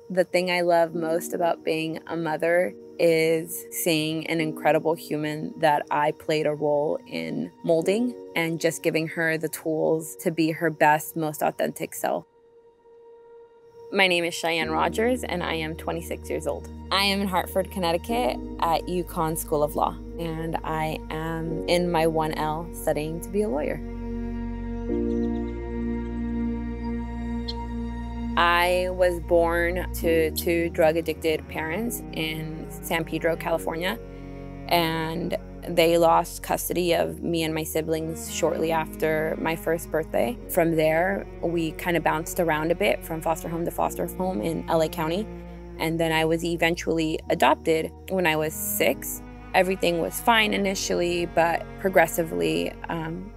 The thing I love most about being a mother is seeing an incredible human that I played a role in molding and just giving her the tools to be her best, most authentic self. My name is Cheyenne Rogers, and I am 26 years old. I am in Hartford, Connecticut at UConn School of Law, and I am in my 1L studying to be a lawyer. I was born to two drug-addicted parents in San Pedro, California, and they lost custody of me and my siblings shortly after my first birthday. From there, we kind of bounced around a bit from foster home to foster home in LA County, and then I was eventually adopted when I was 6. Everything was fine initially, but progressively,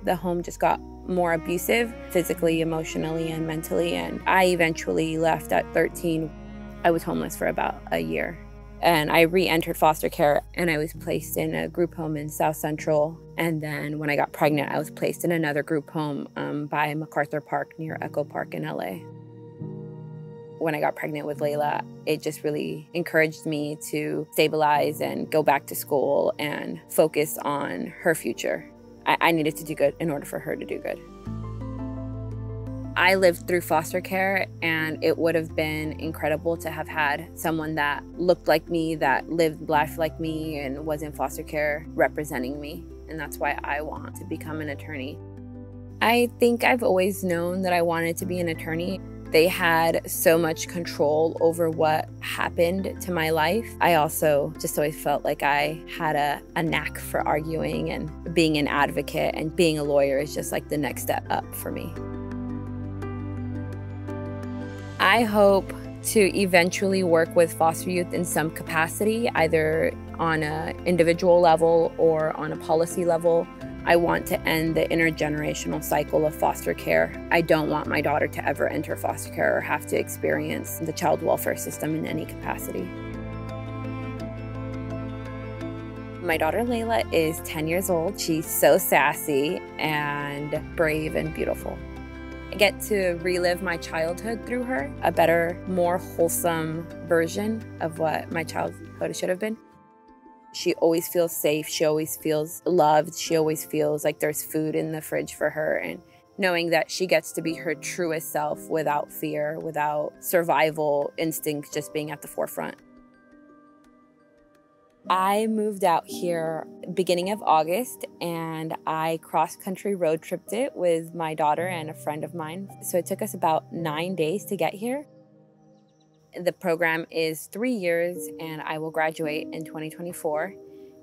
the home just got more abusive, physically, emotionally, and mentally. And I eventually left at 13. I was homeless for about a year. And I re-entered foster care, and I was placed in a group home in South Central. And then when I got pregnant, I was placed in another group home by MacArthur Park near Echo Park in LA. When I got pregnant with Layla, it just really encouraged me to stabilize and go back to school and focus on her future. I needed to do good in order for her to do good. I lived through foster care, and it would have been incredible to have had someone that looked like me, that lived life like me, and was in foster care representing me. And that's why I want to become an attorney. I think I've always known that I wanted to be an attorney. They had so much control over what happened to my life. I also just always felt like I had a knack for arguing, and being an advocate and being a lawyer is just like the next step up for me. I hope to eventually work with foster youth in some capacity, either on an individual level or on a policy level. I want to end the intergenerational cycle of foster care. I don't want my daughter to ever enter foster care or have to experience the child welfare system in any capacity. My daughter Layla is 10 years old. She's so sassy and brave and beautiful. I get to relive my childhood through her, a better, more wholesome version of what my childhood should have been. She always feels safe. She always feels loved. She always feels like there's food in the fridge for her. And knowing that she gets to be her truest self without fear, without survival instincts just being at the forefront. I moved out here beginning of August, and I cross-country road tripped it with my daughter and a friend of mine. So it took us about 9 days to get here. The program is 3 years, and I will graduate in 2024.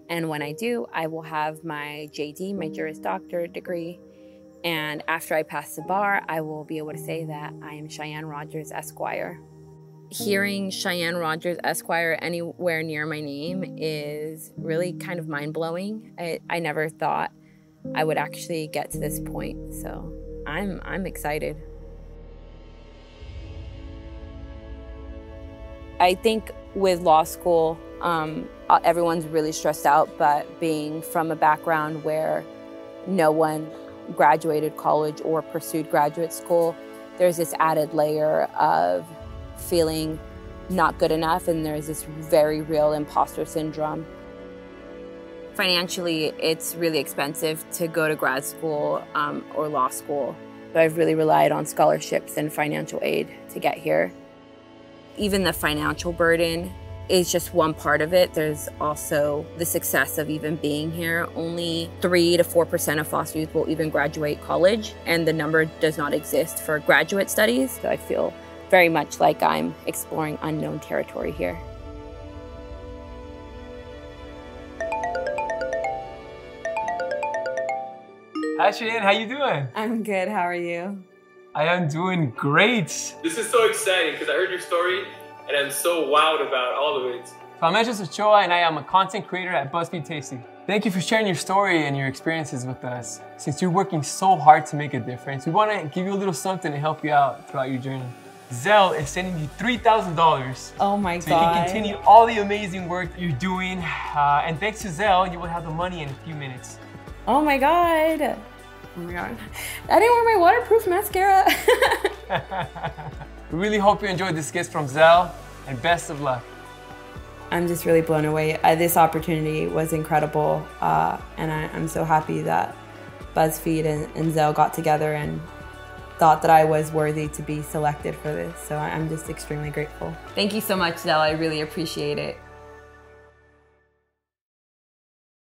And when I do, I will have my JD, my Juris Doctorate degree. And after I pass the bar, I will be able to say that I am Cheyenne Rogers, Esquire. Hearing Cheyenne Rogers, Esquire anywhere near my name is really kind of mind-blowing. I never thought I would actually get to this point, so I'm excited. I think with law school, everyone's really stressed out, but being from a background where no one graduated college or pursued graduate school, there's this added layer of feeling not good enough, and there's this very real imposter syndrome. Financially, it's really expensive to go to grad school or law school, so I've really relied on scholarships and financial aid to get here. Even the financial burden is just one part of it. There's also the success of even being here. Only 3 to 4% of foster youth will even graduate college, and the number does not exist for graduate studies. So I feel very much like I'm exploring unknown territory here. Hi Cheyenne, how you doing? I'm good, how are you? I am doing great. This is so exciting because I heard your story and I'm so wowed about all of it. So I'm Andres Ochoa, and I am a content creator at BuzzFeed Tasty. Thank you for sharing your story and your experiences with us. Since you're working so hard to make a difference, we want to give you a little something to help you out throughout your journey. Zelle is sending you $3,000. Oh my so God. So you can continue all the amazing work that you're doing. And thanks to Zelle, you will have the money in a few minutes. Oh my God. Oh my God. I didn't wear my waterproof mascara. We really hope you enjoyed this gift from Zelle. and best of luck. I'm just really blown away. This opportunity was incredible, and I'm so happy that BuzzFeed and Zelle got together and thought that I was worthy to be selected for this. So I'm just extremely grateful. Thank you so much, Zelle. I really appreciate it.